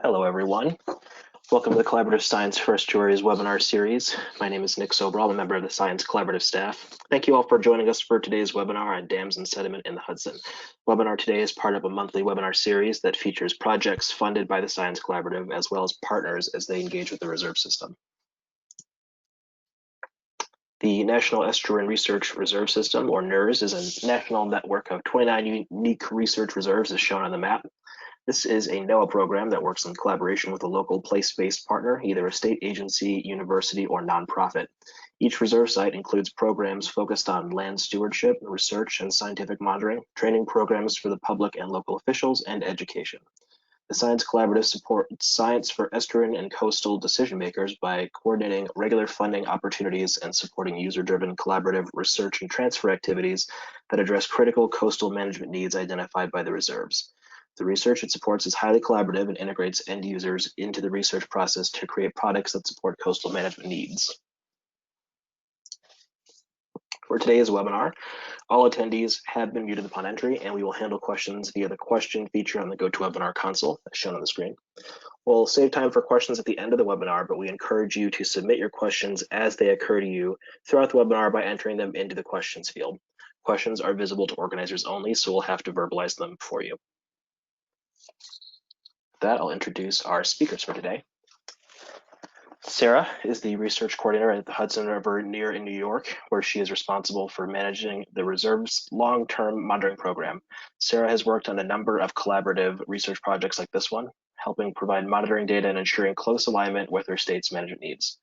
Hello, everyone. Welcome to the Collaborative Science for Estuaries webinar series. My name is Nick Sobral, I'm a member of the Science Collaborative staff. Thank you all for joining us for today's webinar on dams and sediment in the Hudson. Webinar today is part of a monthly webinar series that features projects funded by the Science Collaborative as well as partners as they engage with the reserve system. The National Estuarine Research Reserve System, or NERRS, is a national network of 29 unique research reserves as shown on the map. This is a NOAA program that works in collaboration with a local place-based partner, either a state agency, university, or nonprofit. Each reserve site includes programs focused on land stewardship, research, and scientific monitoring, training programs for the public and local officials, and education. The Science Collaborative supports science for estuarine and coastal decision makers by coordinating regular funding opportunities and supporting user-driven collaborative research and transfer activities that address critical coastal management needs identified by the reserves. The research it supports is highly collaborative and integrates end users into the research process to create products that support coastal management needs. For today's webinar, all attendees have been muted upon entry, and we will handle questions via the question feature on the GoToWebinar console, as shown on the screen. We'll save time for questions at the end of the webinar, but we encourage you to submit your questions as they occur to you throughout the webinar by entering them into the questions field. Questions are visible to organizers only, so we'll have to verbalize them for you. With that, I'll introduce our speakers for today. Sarah is the research coordinator at the Hudson River near in New York, where she is responsible for managing the reserve's long-term monitoring program. Sarah has worked on a number of collaborative research projects like this one, helping provide monitoring data and ensuring close alignment with her state's management needs.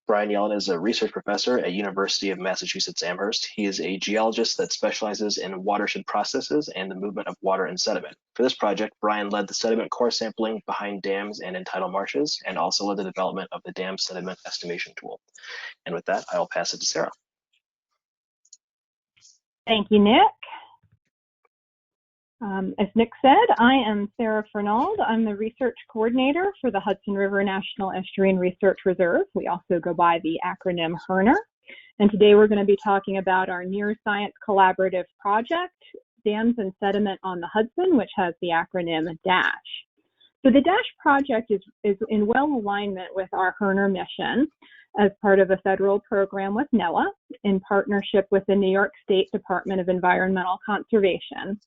Brian Yellen is a research professor at University of Massachusetts Amherst. He is a geologist that specializes in watershed processes and the movement of water and sediment. For this project, Brian led the sediment core sampling behind dams and in tidal marshes, and also led the development of the dam sediment estimation tool. And with that, I'll pass it to Sarah. Thank you, Nick. As Nick said, I am Sarah Fernald. I'm the research coordinator for the Hudson River National Estuarine Research Reserve. We also go by the acronym Hurr. And today we're going to be talking about our Near Science Collaborative project, Dams and Sediment on the Hudson, which has the acronym DASH. So the DASH project is in well alignment with our Hurr mission as part of a federal program with NOAA in partnership with the New York State Department of Environmental Conservation.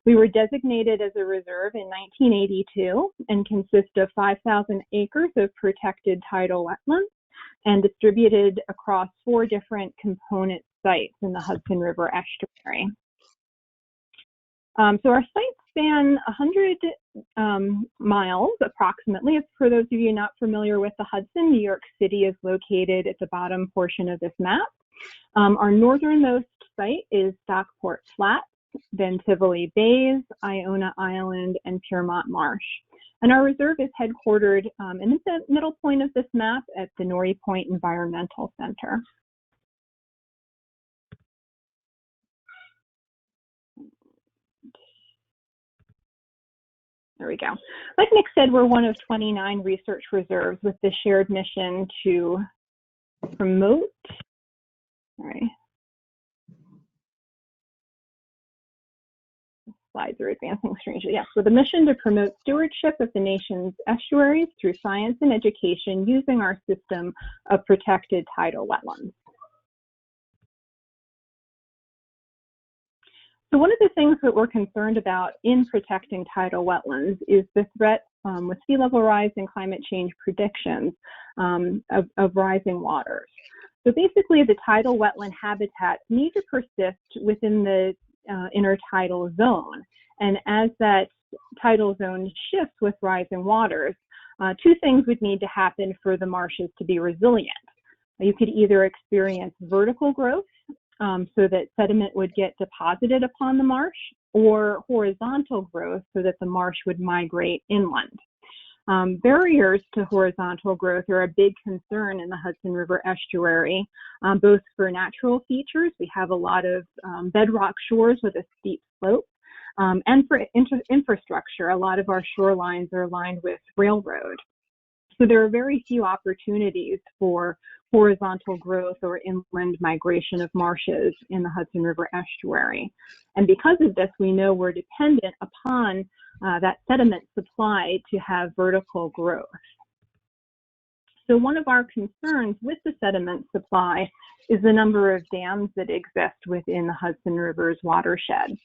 We were designated as a reserve in 1982 and consist of 5,000 acres of protected tidal wetlands and distributed across 4 different component sites in the Hudson River estuary. So our sites span 100 miles approximately. For those of you not familiar with the Hudson, New York City is located at the bottom portion of this map. Our northernmost site is Stockport Flat, then Tivoli Bays, Iona Island, and Piermont Marsh. And our reserve is headquartered in the middle point of this map at the Norrie Point Environmental Center. There we go. Like Nick said, we're one of 29 research reserves with the shared mission to promote, Slides are advancing strangely. Yes, with a mission to promote stewardship of the nation's estuaries through science and education using our system of protected tidal wetlands. So one of the things that we're concerned about in protecting tidal wetlands is the threat with sea level rise and climate change predictions of rising waters. So basically the tidal wetland habitats need to persist within the intertidal zone. And as that tidal zone shifts with rising waters, 2 things would need to happen for the marshes to be resilient. You could either experience vertical growth, so that sediment would get deposited upon the marsh, or horizontal growth so that the marsh would migrate inland. Barriers to horizontal growth are a big concern in the Hudson River estuary, both for natural features. We have a lot of bedrock shores with a steep slope, and for infrastructure. A lot of our shorelines are lined with railroad. So there are very few opportunities for horizontal growth or inland migration of marshes in the Hudson River estuary. And because of this, we know we're dependent upon that sediment supply to have vertical growth. So one of our concerns with the sediment supply is the number of dams that exist within the Hudson River's watershed.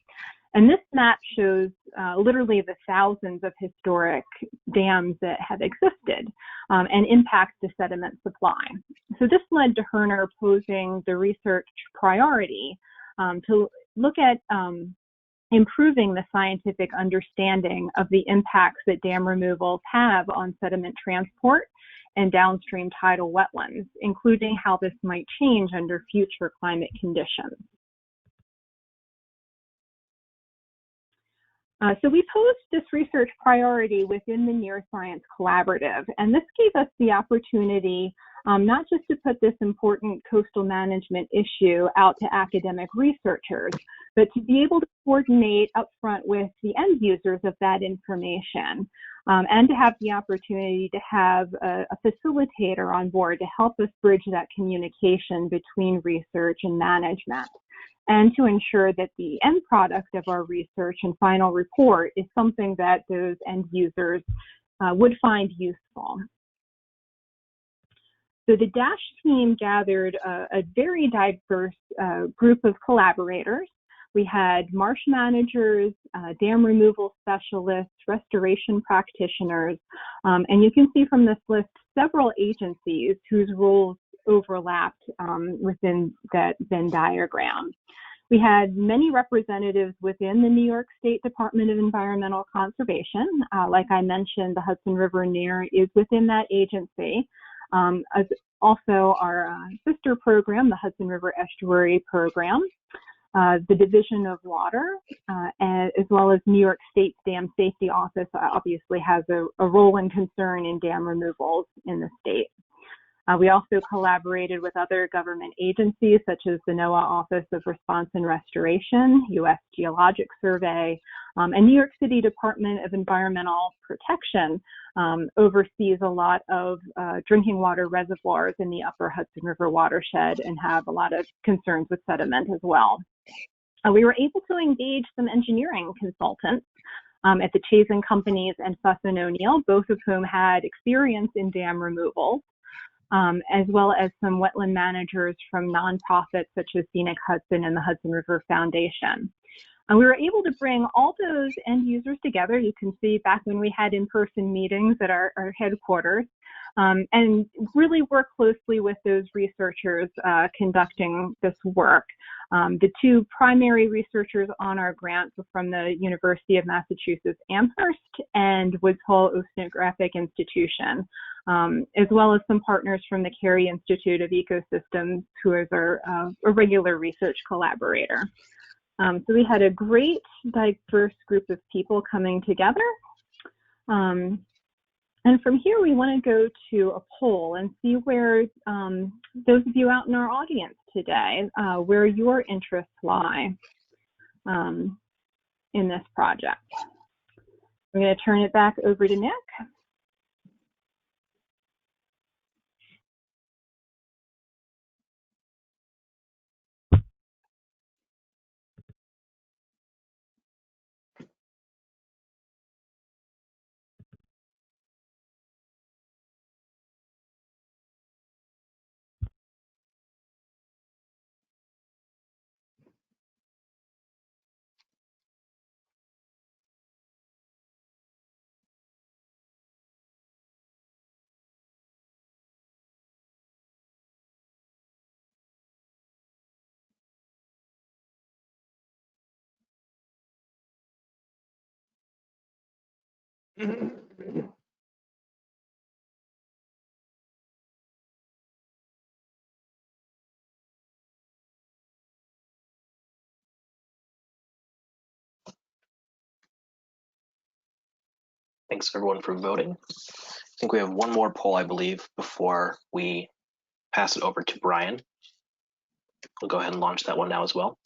And this map shows literally the thousands of historic dams that have existed and impact the sediment supply. So this led to Hurr posing the research priority to look at improving the scientific understanding of the impacts that dam removals have on sediment transport and downstream tidal wetlands, including how this might change under future climate conditions. So we posed this research priority within the NERRS Collaborative, and this gave us the opportunity not just to put this important coastal management issue out to academic researchers, but to be able to coordinate upfront with the end users of that information, and to have the opportunity to have a facilitator on board to help us bridge that communication between research and management, and to ensure that the end product of our research and final report is something that those end users would find useful. So the DASH team gathered a very diverse group of collaborators. We had marsh managers, dam removal specialists, restoration practitioners, and you can see from this list several agencies whose roles overlapped within that Venn diagram. We had many representatives within the New York State Department of Environmental Conservation. Like I mentioned, the Hudson River NERR is within that agency. As also our sister program, the Hudson River Estuary Program, the Division of Water, as well as New York State's Dam Safety Office obviously has a role and concern in dam removals in the state. We also collaborated with other government agencies such as the NOAA Office of Response and Restoration, U.S. Geologic Survey, and New York City Department of Environmental Protection oversees a lot of drinking water reservoirs in the upper Hudson River watershed and have a lot of concerns with sediment as well. We were able to engage some engineering consultants at the Chazen Companies and Fuss and O'Neill, both of whom had experience in dam removal, as well as some wetland managers from nonprofits such as Scenic Hudson and the Hudson River Foundation. And we were able to bring all those end users together. You can see back when we had in-person meetings at our headquarters, and really work closely with those researchers conducting this work. The two primary researchers on our grant were from the University of Massachusetts Amherst and Woods Hole Oceanographic Institution, as well as some partners from the Carey Institute of Ecosystems, who is a regular research collaborator. So we had a great diverse group of people coming together. And from here, we want to go to a poll and see where those of you out in our audience today, where your interests lie in this project. I'm going to turn it back over to Nick. Thanks everyone for voting. I think we have one more poll, I believe, before we pass it over to Brian. We'll go ahead and launch that one now as well.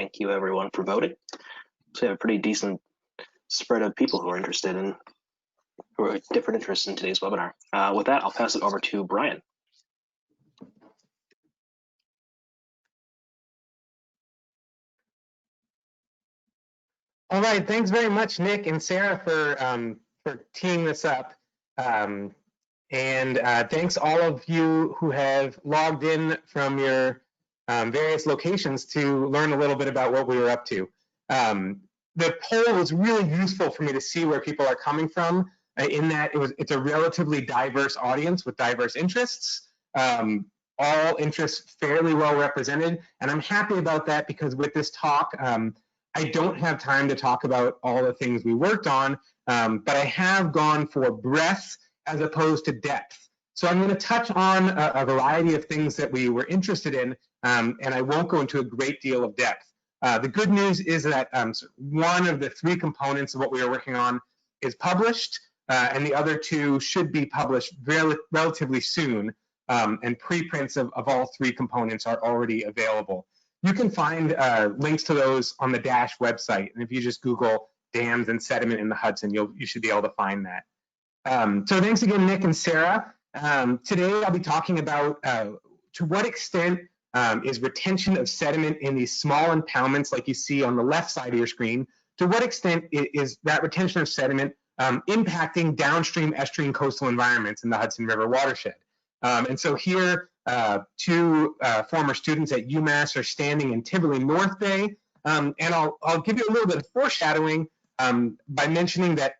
Thank you everyone for voting. So we have a pretty decent spread of people who are interested in, who are different interests in today's webinar. With that, I'll pass it over to Brian. All right, thanks very much, Nick and Sarah, for teeing this up. Thanks all of you who have logged in from your various locations to learn a little bit about what we were up to. The poll was really useful for me to see where people are coming from, in that it's a relatively diverse audience with diverse interests, all interests fairly well represented, and I'm happy about that because with this talk, I don't have time to talk about all the things we worked on, but I have gone for breadth as opposed to depth. So I'm going to touch on a variety of things that we were interested in, and I won't go into a great deal of depth. The good news is that one of the three components of what we are working on is published, and the other two should be published relatively soon, and preprints of all three components are already available. You can find links to those on the DASH website, and if you just Google dams and sediment in the Hudson, you should be able to find that. So thanks again, Nick and Sarah. Today I'll be talking about to what extent is retention of sediment in these small impoundments like you see on the left side of your screen, to what extent is that retention of sediment impacting downstream estuarine coastal environments in the Hudson River watershed. And so here, two former students at UMass are standing in Tivoli North Bay, and I'll give you a little bit of foreshadowing by mentioning that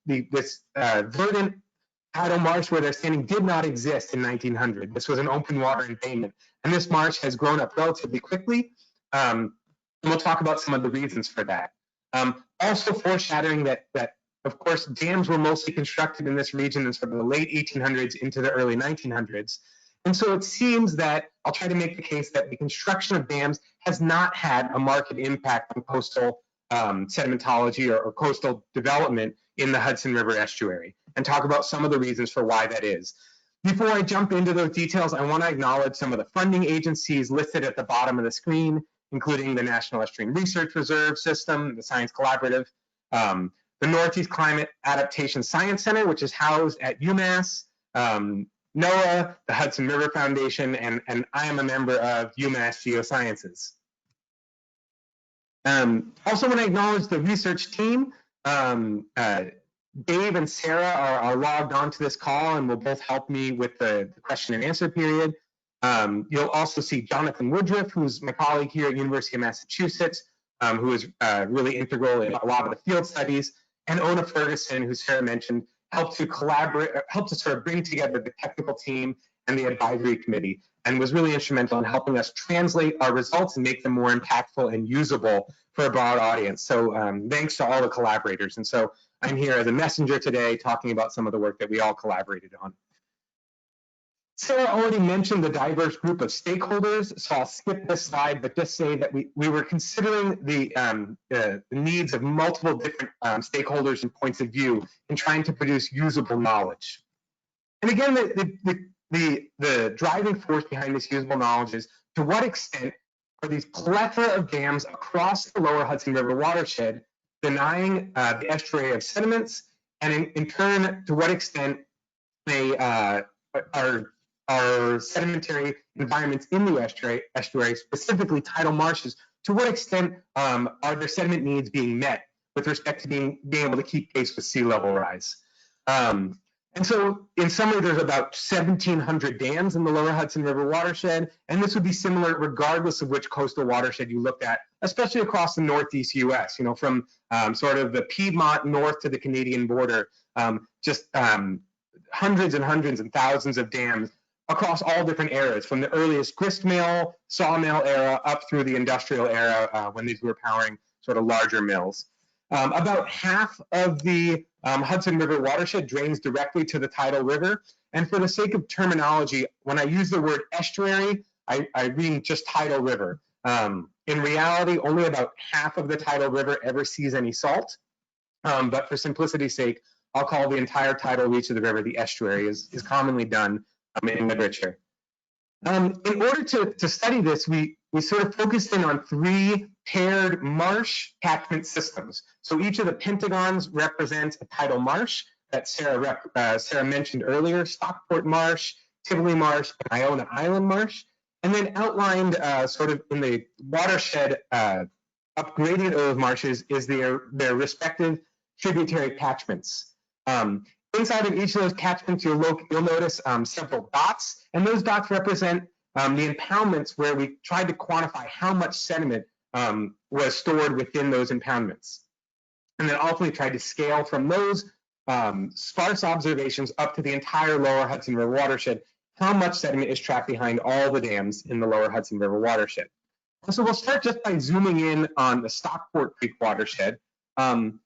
this verdant tidal marsh where they're standing did not exist in 1900. This was an open water embayment, and this marsh has grown up relatively quickly, and we'll talk about some of the reasons for that. Also foreshadowing that of course, dams were mostly constructed in this region in sort of the late 1800s into the early 1900s. And so it seems that I'll try to make the case that the construction of dams has not had a marked impact on coastal sedimentology or coastal development in the Hudson River estuary, and talk about some of the reasons for why that is. Before I jump into those details, I want to acknowledge some of the funding agencies listed at the bottom of the screen, including the National Estuarine Research Reserve System, the Science Collaborative, the Northeast Climate Adaptation Science Center, which is housed at UMass, NOAA, the Hudson River Foundation, and I am a member of UMass Geosciences. Also want to acknowledge the research team. Dave and Sarah are logged on to this call and will both help me with the question and answer period. You'll also see Jonathan Woodruff, who's my colleague here at University of Massachusetts, who is really integral in a lot of the field studies, and Ona Ferguson, who Sarah mentioned, helped to collaborate, helped to sort of bring together the technical team and the advisory committee, and was really instrumental in helping us translate our results and make them more impactful and usable for a broad audience. So thanks to all the collaborators. And so I'm here as a messenger today talking about some of the work that we all collaborated on. Sarah already mentioned the diverse group of stakeholders, so I'll skip this slide, but just say that we were considering the needs of multiple different stakeholders and points of view in trying to produce usable knowledge. And again, the driving force behind this usable knowledge is to what extent are these plethora of dams across the lower Hudson River watershed denying the estuary of sediments, and in turn, to what extent they are sedimentary environments in the estuary, specifically tidal marshes, to what extent are their sediment needs being met with respect to being able to keep pace with sea level rise. And so in summary, there's about 1,700 dams in the lower Hudson River watershed, and this would be similar regardless of which coastal watershed you looked at, especially across the Northeast US, you know, from sort of the Piedmont north to the Canadian border, just hundreds and hundreds and thousands of dams across all different eras, from the earliest grist mill, sawmill era, up through the industrial era when these were powering sort of larger mills. About half of the Hudson River watershed drains directly to the tidal river. And for the sake of terminology, when I use the word estuary, I mean just tidal river. In reality, only about half of the tidal river ever sees any salt. But for simplicity's sake, I'll call the entire tidal reach of the river the estuary, is commonly done in literature. In order to study this, we sort of focused in on three paired marsh catchment systems. So each of the pentagons represents a tidal marsh that Sarah mentioned earlier, Stockport Marsh, Tivoli Marsh, and Iona Island Marsh, and then outlined sort of in the watershed upgraded of those marshes is their respective tributary catchments. Inside of each of those catchments, you'll notice several dots, and those dots represent the impoundments where we tried to quantify how much sediment was stored within those impoundments. And then ultimately tried to scale from those sparse observations up to the entire lower Hudson River watershed, how much sediment is trapped behind all the dams in the lower Hudson River watershed. So we'll start just by zooming in on the Stockport Creek watershed. Again,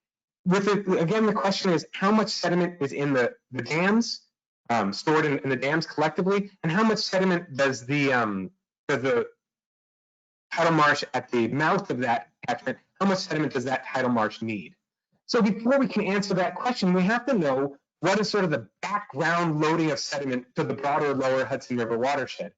the question is how much sediment is in the dams, stored in the dams collectively, and how much sediment does the tidal marsh at the mouth of that catchment, how much sediment does that tidal marsh need? So before we can answer that question, we have to know what is sort of the background loading of sediment to the broader lower Hudson River watershed.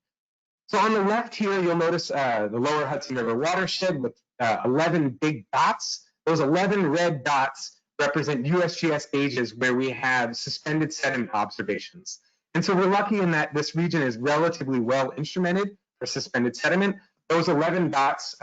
So on the left here, you'll notice the lower Hudson River watershed with 11 big dots. Those 11 red dots represent USGS gauges where we have suspended sediment observations. And so we're lucky in that this region is relatively well instrumented for suspended sediment. Those 11 dots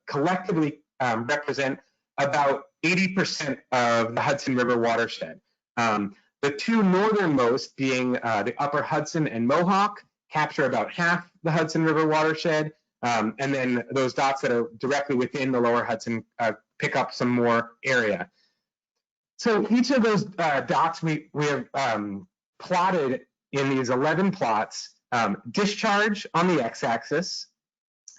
collectively represent about 80% of the Hudson River watershed. The two northernmost being the Upper Hudson and Mohawk capture about half the Hudson River watershed, and then those dots that are directly within the lower Hudson pick up some more area. So each of those dots we have plotted in these 11 plots, discharge on the x-axis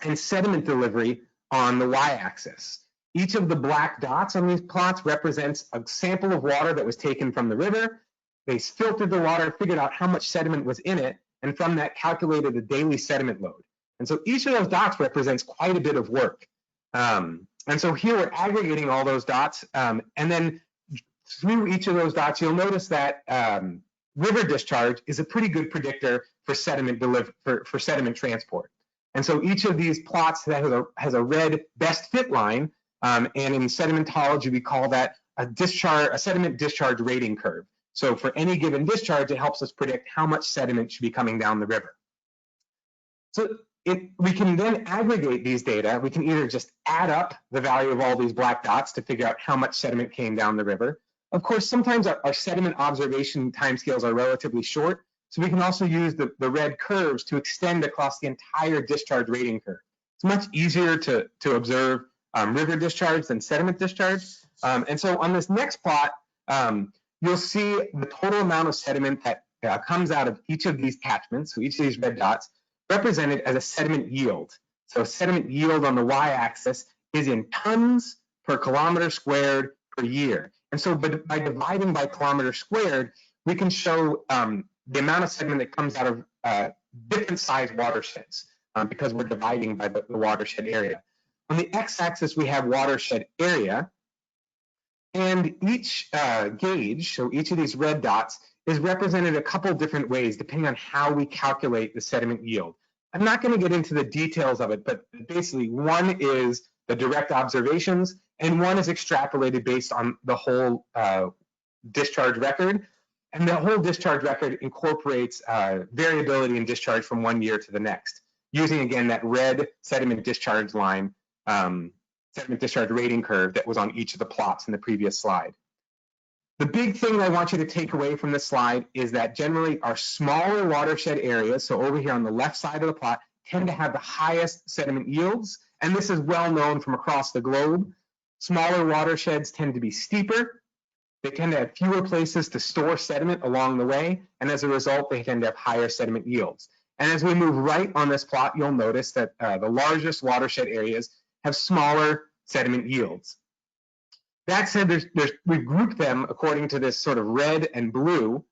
and sediment delivery on the y-axis. Each of the black dots on these plots represents a sample of water that was taken from the river. They filtered the water, figured out how much sediment was in it, and from that calculated the daily sediment load. And so each of those dots represents quite a bit of work. And so here we're aggregating all those dots, and then through each of those dots, you'll notice that river discharge is a pretty good predictor for sediment for sediment transport. And so each of these plots has a red best fit line, and in sedimentology we call that a sediment discharge rating curve. So for any given discharge, it helps us predict how much sediment should be coming down the river. So we can then aggregate these data. We can either just add up the value of all these black dots to figure out how much sediment came down the river. Of course, sometimes our sediment observation timescales are relatively short, so we can also use the red curves to extend across the entire discharge rating curve. It's much easier to observe river discharge than sediment discharge. And so on this next plot, you'll see the total amount of sediment that comes out of each of these catchments, so each of these red dots, represented as a sediment yield. So sediment yield on the y-axis is in tons per kilometer squared per year. And so by dividing by kilometer squared, we can show the amount of sediment that comes out of different size watersheds because we're dividing by the watershed area. On the x-axis, we have watershed area. And each gauge, so each of these red dots, is represented a couple different ways depending on how we calculate the sediment yield. I'm not going to get into the details of it, but basically one is the direct observations and one is extrapolated based on the whole discharge record. And the whole discharge record incorporates variability in discharge from one year to the next, using again that red sediment discharge line, sediment discharge rating curve that was on each of the plots in the previous slide. The big thing I want you to take away from this slide is that generally our smaller watershed areas, so over here on the left side of the plot, tend to have the highest sediment yields, and this is well known from across the globe. Smaller watersheds tend to be steeper, they tend to have fewer places to store sediment along the way, and as a result, they tend to have higher sediment yields. And as we move right on this plot, you'll notice that the largest watershed areas have smaller sediment yields. That said, we've grouped them according to this sort of red and blue.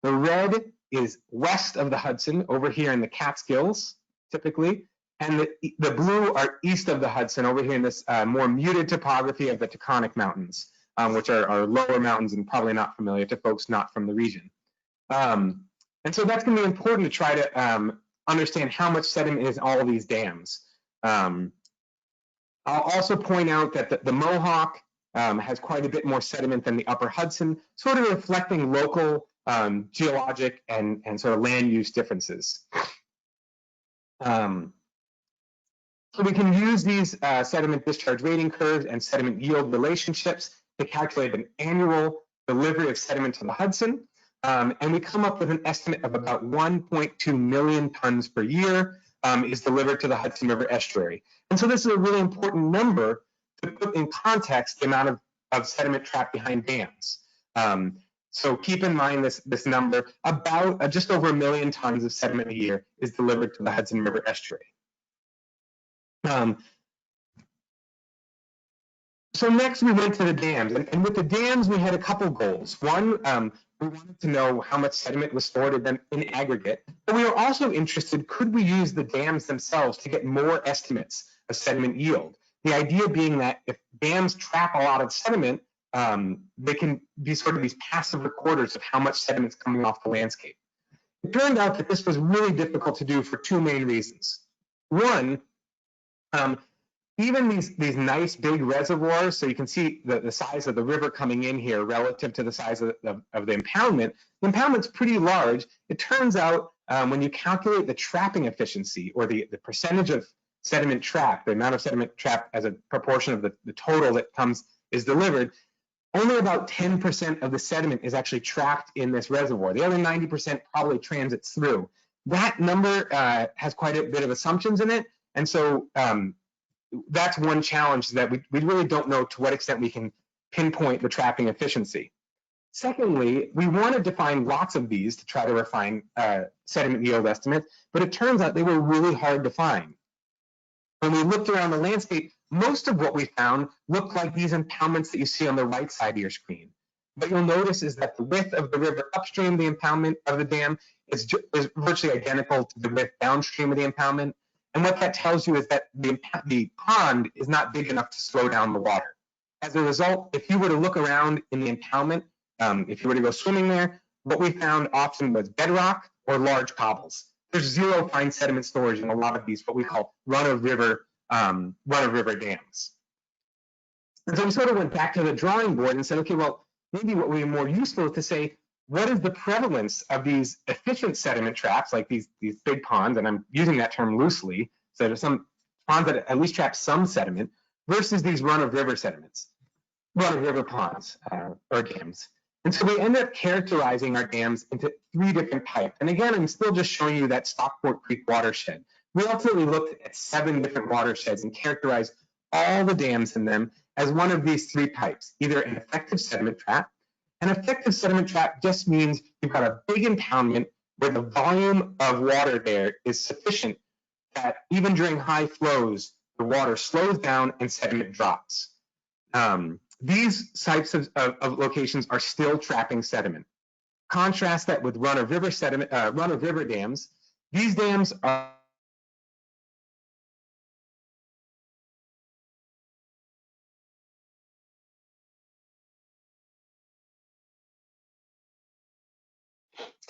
The red is west of the Hudson, over here in the Catskills, typically, and the blue are east of the Hudson, over here in this more muted topography of the Taconic Mountains, which are lower mountains and probably not familiar to folks not from the region. And so that's going to be important to try to understand how much sediment is in all of these dams. On I'll also point out that the Mohawk has quite a bit more sediment than the upper Hudson, sort of reflecting local geologic and sort of land use differences. So we can use these sediment discharge rating curves and sediment yield relationships to calculate an annual delivery of sediment to the Hudson. And we come up with an estimate of about 1.2 million tons per year is delivered to the Hudson River estuary. And so this is a really important number to put in context the amount of sediment trapped behind dams. So keep in mind this number, about just over 1 million tons of sediment a year is delivered to the Hudson River estuary. So next we went to the dams, and with the dams we had a couple goals. One, we wanted to know how much sediment was stored in aggregate, but we were also interested, could we use the dams themselves to get more estimates of sediment yield? The idea being that if dams trap a lot of sediment, they can be sort of these passive recorders of how much sediment is coming off the landscape. It turned out that this was really difficult to do for two main reasons. One, even these nice big reservoirs, so you can see the size of the river coming in here relative to the size of the impoundment. The impoundment's pretty large. It turns out when you calculate the trapping efficiency, or the percentage of sediment trapped, the amount of sediment trapped as a proportion of the total that is delivered, only about 10% of the sediment is actually trapped in this reservoir. The other 90% probably transits through. That number has quite a bit of assumptions in it, and so that's one challenge, that we really don't know to what extent we can pinpoint the trapping efficiency. Secondly, we wanted to find lots of these to try to refine sediment yield estimates, but it turns out they were really hard to find. When we looked around the landscape, most of what we found looked like these impoundments that you see on the right side of your screen. What you'll notice is that the width of the river upstream the impoundment of the dam is virtually identical to the width downstream of the impoundment. And what that tells you is that the pond is not big enough to slow down the water. As a result, if you were to look around in the impoundment, if you were to go swimming there, what we found often was bedrock or large cobbles. There's zero fine sediment storage in a lot of these, what we call run-of-river dams. And so we sort of went back to the drawing board and said, okay, well, maybe what would be more useful is to say, what is the prevalence of these efficient sediment traps, like these big ponds, and I'm using that term loosely, so there's some ponds that at least trap some sediment, versus these run-of-river ponds or dams. And so we ended up characterizing our dams into 3 different types. And again, I'm still just showing you that Stockport Creek watershed. We ultimately looked at 7 different watersheds and characterized all the dams in them as one of these 3 types, either an effective sediment trap. An effective sediment trap just means you've got a big impoundment where the volume of water there is sufficient that even during high flows, the water slows down and sediment drops. These types of locations are still trapping sediment. Contrast that with run-of-river dams. These dams are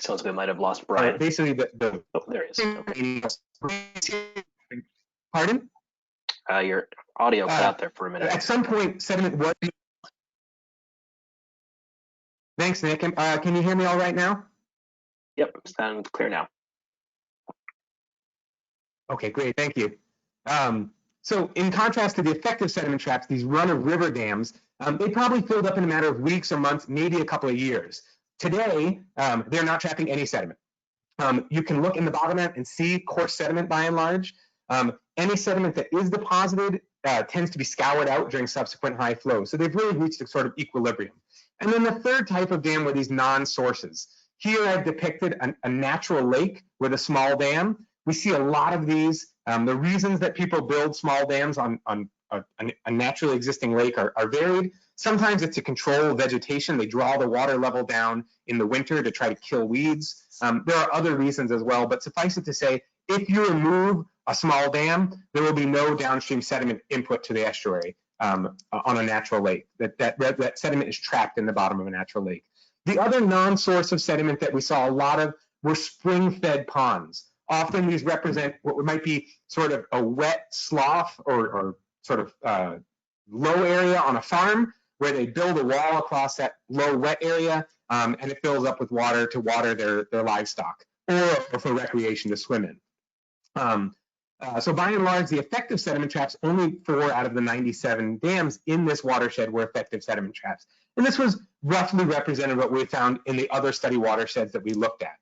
Sounds like we might have lost Brian. Basically, oh, there he is. Okay. Pardon? Your audio cut out there for a minute. At some point, sediment was. Thanks, Nick. Can you hear me all right now? Yep, sound clear now. Okay, great. Thank you. So in contrast to the effective sediment traps, these run-of-river dams, they probably filled up in a matter of weeks or months, maybe a couple of years. Today, they're not trapping any sediment. You can look in the bottom end and see coarse sediment by and large. Any sediment that is deposited tends to be scoured out during subsequent high flows. So they've really reached a sort of equilibrium. And then the third type of dam were these non-sources. Here I've depicted a natural lake with a small dam. We see a lot of these. The reasons that people build small dams on a naturally existing lake are varied. Sometimes it's to control vegetation. They draw the water level down in the winter to try to kill weeds. There are other reasons as well, but suffice it to say, if you remove a small dam, there will be no downstream sediment input to the estuary on a natural lake. That sediment is trapped in the bottom of a natural lake. The other non-source of sediment that we saw a lot of were spring-fed ponds. Often these represent what might be sort of a wet slough or sort of low area on a farm where they build a wall across that low wet area, and it fills up with water to water their livestock, or for recreation to swim in. So by and large, the effective sediment traps, only 4 out of the 97 dams in this watershed were effective sediment traps. And this was roughly represented what we found in the other study watersheds that we looked at.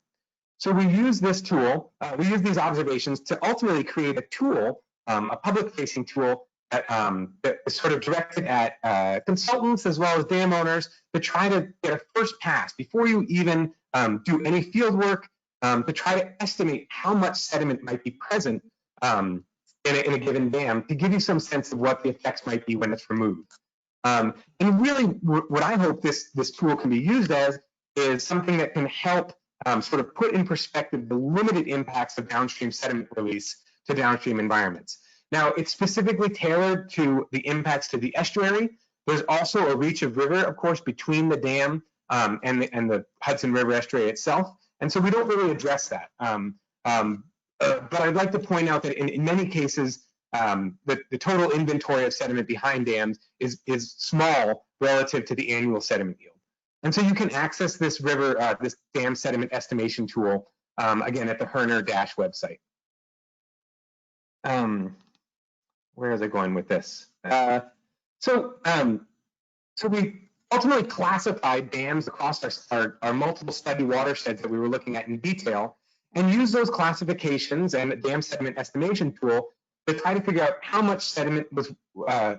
So we use this tool, we use these observations to ultimately create a tool, a public-facing tool that is sort of directed at consultants as well as dam owners to try to get a first pass before you even do any field work, to try to estimate how much sediment might be present in a given dam, to give you some sense of what the effects might be when it's removed. And really, what I hope this tool can be used as is something that can help sort of put in perspective the limited impacts of downstream sediment release to downstream environments. Now, it's specifically tailored to the impacts to the estuary. There's also a reach of river, of course, between the dam and the Hudson River estuary itself. And so we don't really address that. But I'd like to point out that in many cases, the total inventory of sediment behind dams is small relative to the annual sediment yield. And so you can access this river, this dam sediment estimation tool, again, at the Hurr website. Where is it going with this? So we ultimately classified dams across our multiple study watersheds that we were looking at in detail, and use those classifications and the dam sediment estimation tool to try to figure out how much sediment was a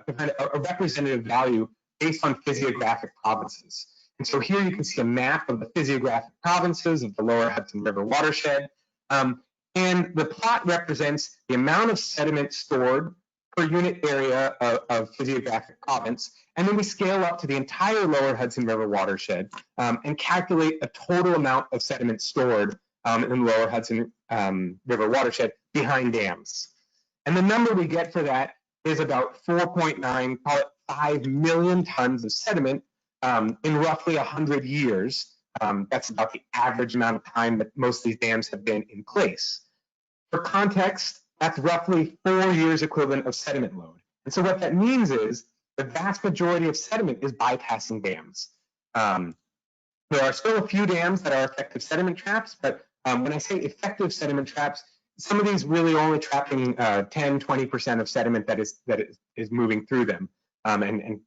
representative value based on physiographic provinces. And so here you can see a map of the physiographic provinces of the lower Hudson River watershed. And the plot represents the amount of sediment stored per unit area of physiographic province. And then we scale up to the entire lower Hudson River watershed and calculate a total amount of sediment stored in the lower Hudson River watershed behind dams. And the number we get for that is about 4.9, call it 5 million tons of sediment in roughly 100 years. That's about the average amount of time that most of these dams have been in place. For context, that's roughly 4 years equivalent of sediment load. And so what that means is the vast majority of sediment is bypassing dams. There are still a few dams that are effective sediment traps, but when I say effective sediment traps, some of these really only trapping 10, 20% of sediment that is moving through them, and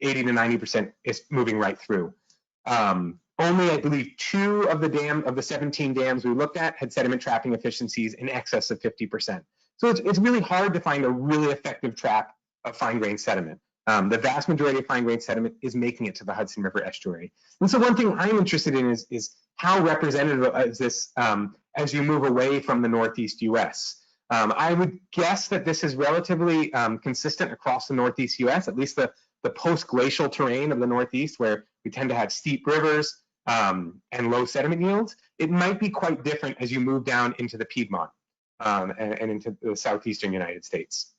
80 to 90% is moving right through. Only, I believe, 2 of the 17 dams we looked at had sediment trapping efficiencies in excess of 50%. So it's really hard to find a really effective trap of fine-grained sediment. The vast majority of fine-grained sediment is making it to the Hudson River estuary. And so one thing I'm interested in is how representative is this as you move away from the Northeast US. I would guess that this is relatively consistent across the Northeast US, at least the post-glacial terrain of the Northeast, where we tend to have steep rivers and low sediment yields. It might be quite different as you move down into the Piedmont and into the southeastern United States.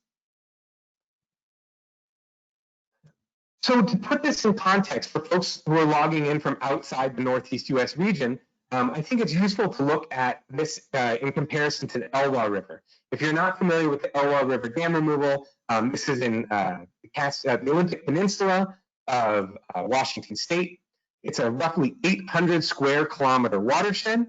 So to put this in context for folks who are logging in from outside the Northeast US region, I think it's useful to look at this in comparison to the Elwha River. If you're not familiar with the Elwha River dam removal, this is in the Olympic Peninsula of Washington State. It's a roughly 800 square kilometer watershed,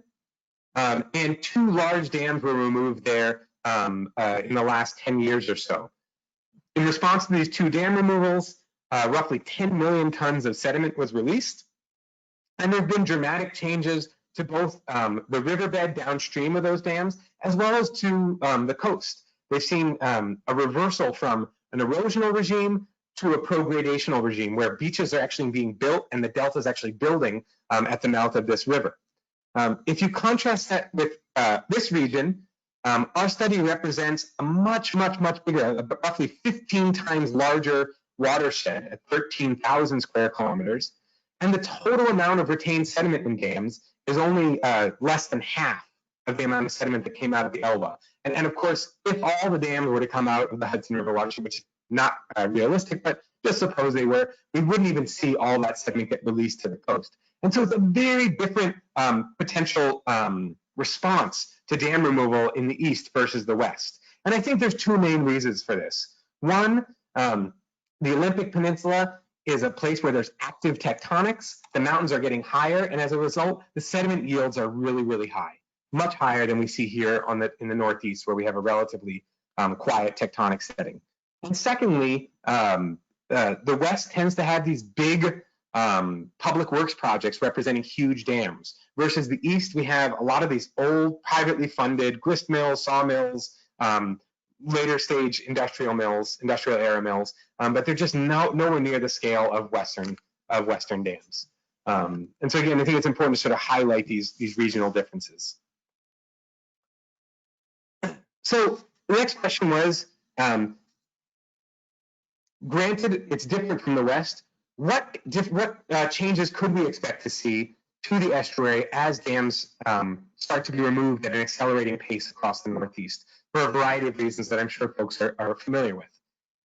and 2 large dams were removed there in the last 10 years or so. In response to these 2 dam removals, roughly 10 million tons of sediment was released. And there have been dramatic changes to both the riverbed downstream of those dams, as well as to the coast. They've seen a reversal from an erosional regime to a progradational regime, where beaches are actually being built and the delta is actually building at the mouth of this river. If you contrast that with this region, our study represents a much bigger, roughly 15 times larger watershed at 13,000 square kilometers, and the total amount of retained sediment in dams is only less than half of the amount of sediment that came out of the Elwha. And of course, if all the dams were to come out of the Hudson River watershed, which is not realistic, but just suppose they were, we wouldn't even see all that sediment get released to the coast. And so it's a very different potential response to dam removal in the east versus the west. And I think there's 2 main reasons for this. One, The Olympic Peninsula is a place where there's active tectonics. The mountains are getting higher, and as a result, the sediment yields are really, really high, much higher than we see here in the Northeast, where we have a relatively quiet tectonic setting. And secondly, the West tends to have these big public works projects representing huge dams, versus the East, we have a lot of these old privately funded grist mills, sawmills, later stage industrial mills, industrial era mills, but they're just nowhere near the scale of Western dams. And so again, I think it's important to sort of highlight these regional differences. So the next question was, granted it's different from the West, what changes could we expect to see to the estuary as dams start to be removed at an accelerating pace across the Northeast, for a variety of reasons that I'm sure folks are familiar with.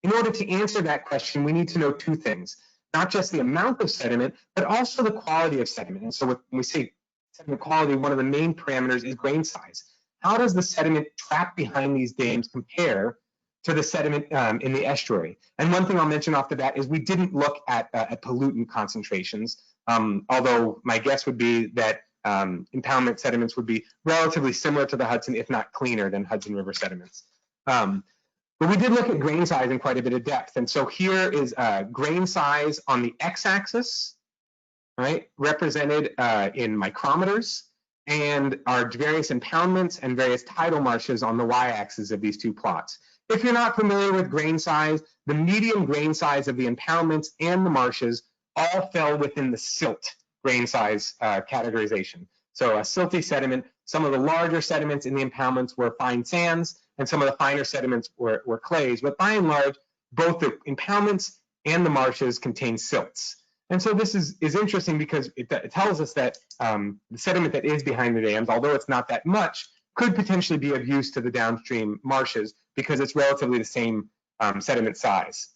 In order to answer that question, we need to know two things, not just the amount of sediment, but also the quality of sediment. And so when we say sediment quality, one of the main parameters is grain size. How does the sediment trapped behind these dams compare to the sediment in the estuary? And one thing I'll mention off the bat is we didn't look at pollutant concentrations, although my guess would be that impoundment sediments would be relatively similar to the Hudson, if not cleaner than Hudson River sediments. But we did look at grain size in quite a bit of depth. And so here is grain size on the x-axis, right, represented in micrometers, and our various impoundments and various tidal marshes on the y-axis of these two plots. If you're not familiar with grain size, the median grain size of the impoundments and the marshes all fell within the silt grain size categorization. So a silty sediment, some of the larger sediments in the impoundments were fine sands, and some of the finer sediments were clays. But by and large, both the impoundments and the marshes contain silts. And so this is interesting because it tells us that the sediment that is behind the dams, although it's not that much, could potentially be of use to the downstream marshes because it's relatively the same sediment size.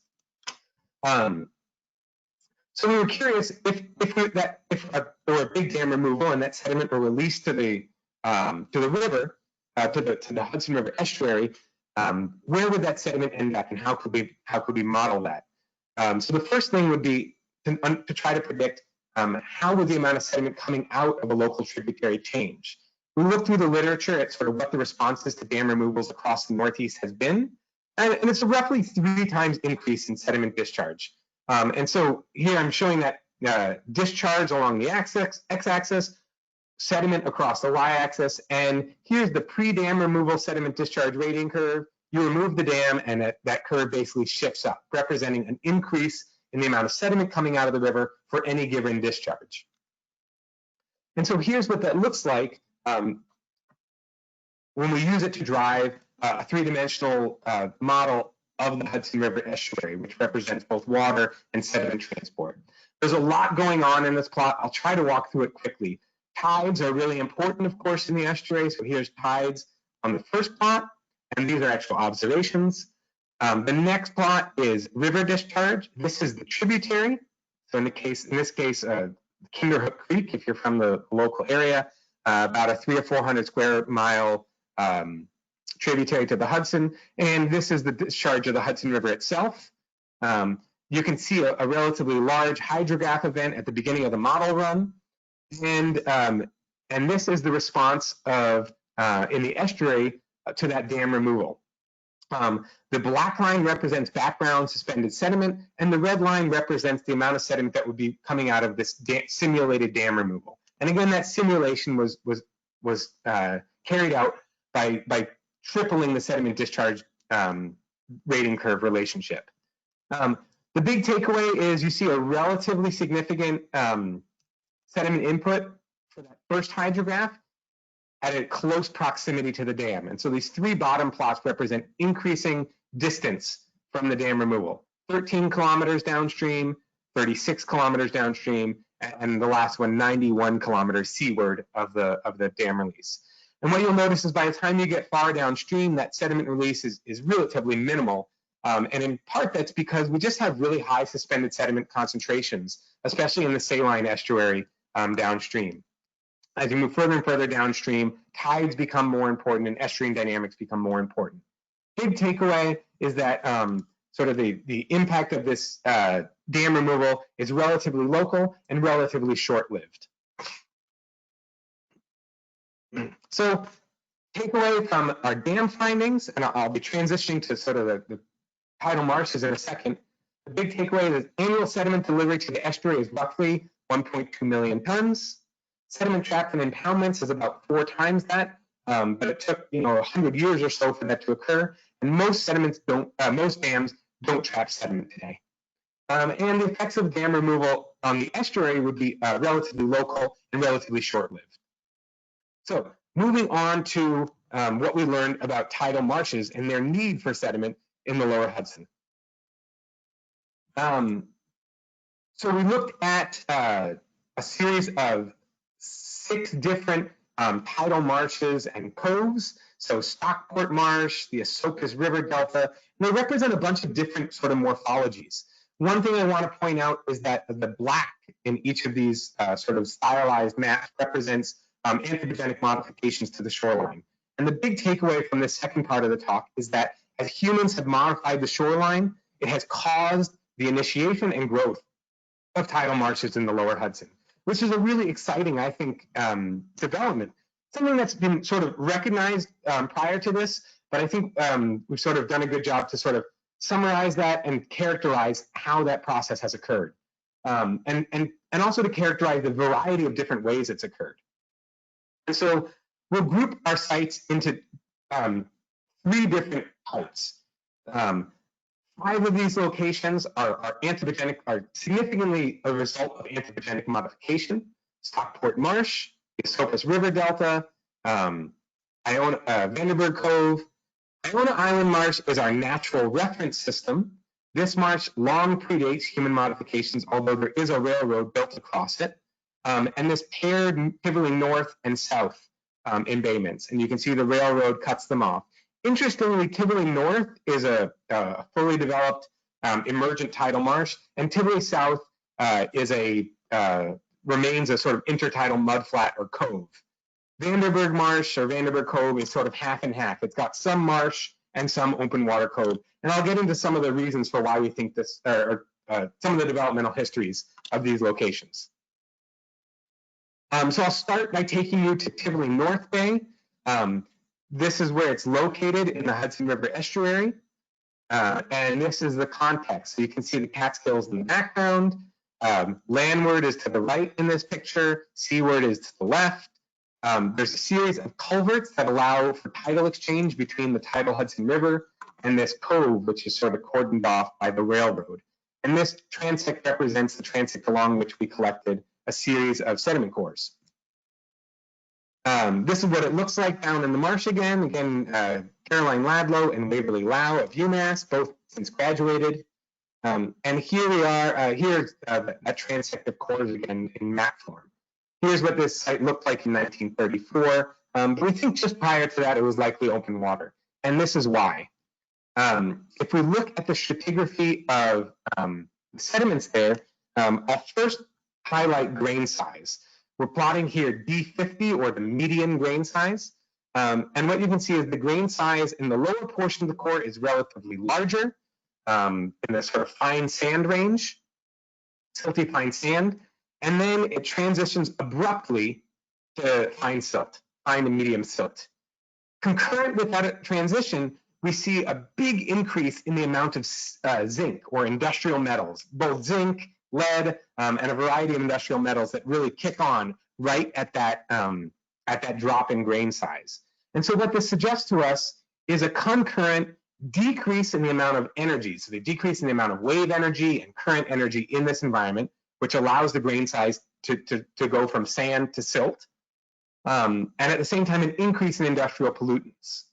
So we were curious if there were a big dam removal and that sediment were released to the river, to the Hudson River estuary, where would that sediment end up, and how could we model that? So the first thing would be to try to predict how would the amount of sediment coming out of a local tributary change. We looked through the literature at sort of what the responses to dam removals across the Northeast has been, and it's a roughly 3 times increase in sediment discharge. And so here I'm showing that discharge along the x-axis, sediment across the y-axis, and here's the pre-dam removal sediment discharge rating curve. You remove the dam, and that curve basically shifts up, representing an increase in the amount of sediment coming out of the river for any given discharge. And so here's what that looks like when we use it to drive a three-dimensional model of the Hudson River estuary, which represents both water and sediment transport. There's a lot going on in this plot. I'll try to walk through it quickly. Tides are really important, of course, in the estuary. So here's tides on the first plot, and these are actual observations. The next plot is river discharge. This is the tributary. So in this case, Kinderhook Creek, if you're from the local area, about a 300 or 400 square mile tributary to the Hudson, and this is the discharge of the Hudson River itself. You can see a relatively large hydrograph event at the beginning of the model run, and this is the response of in the estuary to that dam removal. The black line represents background suspended sediment, and the red line represents the amount of sediment that would be coming out of this simulated dam removal. And again, that simulation was carried out by tripling the sediment discharge rating curve relationship. The big takeaway is you see a relatively significant sediment input for that first hydrograph at a close proximity to the dam. And so these 3 bottom plots represent increasing distance from the dam removal. 13 kilometers downstream, 36 kilometers downstream, and the last one 91 kilometers seaward of the dam release. And what you'll notice is by the time you get far downstream, that sediment release is relatively minimal. And in part, that's because we just have really high suspended sediment concentrations, especially in the saline estuary downstream. As you move further and further downstream, tides become more important and estuarine dynamics become more important. Big takeaway is that sort of the impact of this dam removal is relatively local and relatively short-lived. So takeaway from our dam findings, and I'll be transitioning to sort of the tidal marshes in a second. The big takeaway is annual sediment delivery to the estuary is roughly 1.2 million tons. Sediment trapped in impoundments is about 4 times that, but it took 100 years or so for that to occur. And most dams don't trap sediment today. And the effects of dam removal on the estuary would be relatively local and relatively short-lived. So moving on to what we learned about tidal marshes and their need for sediment in the lower Hudson. So we looked at a series of 6 different tidal marshes and coves. So Stockport Marsh, the Esopus River Delta, and they represent a bunch of different sort of morphologies. One thing I want to point out is that the black in each of these sort of stylized maps represents anthropogenic modifications to the shoreline. And the big takeaway from this second part of the talk is that as humans have modified the shoreline, it has caused the initiation and growth of tidal marshes in the lower Hudson, which is a really exciting, I think, development. Something that's been sort of recognized prior to this, but I think we've sort of done a good job to sort of summarize that and characterize how that process has occurred, and also to characterize the variety of different ways it's occurred. And so we'll group our sites into 3 different types. 5 of these locations are anthropogenic, are significantly a result of anthropogenic modification. Stockport Marsh, the Esopus River Delta, Vandenberg Cove. Iona Island Marsh is our natural reference system. This marsh long predates human modifications, although there is a railroad built across it. And this paired Tivoli North and South embayments, and you can see the railroad cuts them off. Interestingly, Tivoli North is a fully developed emergent tidal marsh, and Tivoli South remains a sort of intertidal mudflat or cove. Vandenberg Marsh or Vandenberg Cove is sort of half and half. It's got some marsh and some open water cove, and I'll get into some of the reasons for why we think this, some of the developmental histories of these locations. So I'll start by taking you to Tivoli North Bay. This is where it's located in the Hudson River estuary, and this is the context. So you can see the Catskills in the background. Landward is to the right in this picture. Seaward is to the left. There's a series of culverts that allow for tidal exchange between the tidal Hudson River and this cove, which is sort of cordoned off by the railroad. And this transect represents the transect along which we collected a series of sediment cores. This is what it looks like down in the marsh again. Again, Caroline Ladlow and Waverly Lau of UMass, both since graduated. And here we are, here's a transect of cores again in map form. Here's what this site looked like in 1934. But we think just prior to that, it was likely open water. And this is why. If we look at the stratigraphy of the sediments there, I'll first highlight grain size. We're plotting here D50, or the median grain size. And what you can see is the grain size in the lower portion of the core is relatively larger in the sort of fine sand range, silty fine sand. And then it transitions abruptly to fine silt, fine to medium silt. Concurrent with that transition, we see a big increase in the amount of zinc or industrial metals, both zinc, lead, and a variety of industrial metals that really kick on right at that drop in grain size. And so what this suggests to us is a concurrent decrease in the amount of energy. So the decrease in the amount of wave energy and current energy in this environment, which allows the grain size to go from sand to silt. And at the same time, an increase in industrial pollutants.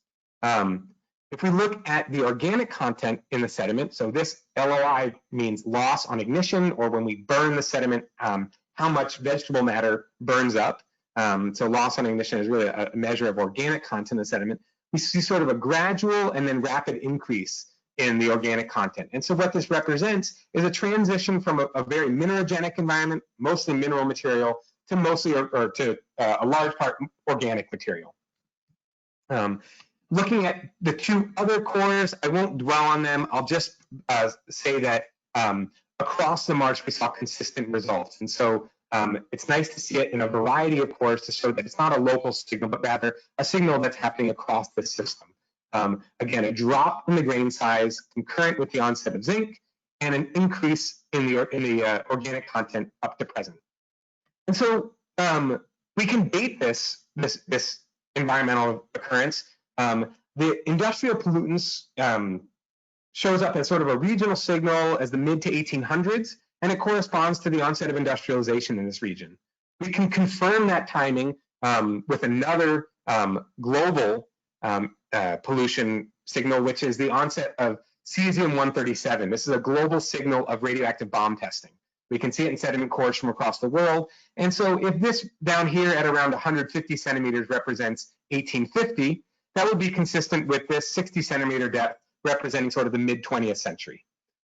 If we look at the organic content in the sediment, so this LOI means loss on ignition, or when we burn the sediment, how much vegetable matter burns up. So loss on ignition is really a measure of organic content in the sediment. We see sort of a gradual and then rapid increase in the organic content. And so what this represents is a transition from a very minerogenic environment, mostly mineral material, to mostly, or to a large part, organic material. Looking at the two other cores, I won't dwell on them. I'll just say that across the marsh, we saw consistent results. And so it's nice to see it in a variety of cores to show that it's not a local signal, but rather a signal that's happening across the system. Again, a drop in the grain size concurrent with the onset of zinc, and an increase in the organic content up to present. And so we can date this environmental occurrence. The industrial pollutants shows up as sort of a regional signal as the mid to 1800s, and it corresponds to the onset of industrialization in this region. We can confirm that timing with another global pollution signal, which is the onset of cesium-137. This is a global signal of radioactive bomb testing. We can see it in sediment cores from across the world. And so if this down here at around 150 centimeters represents 1850, that would be consistent with this 60 centimeter depth representing sort of the mid 20th century.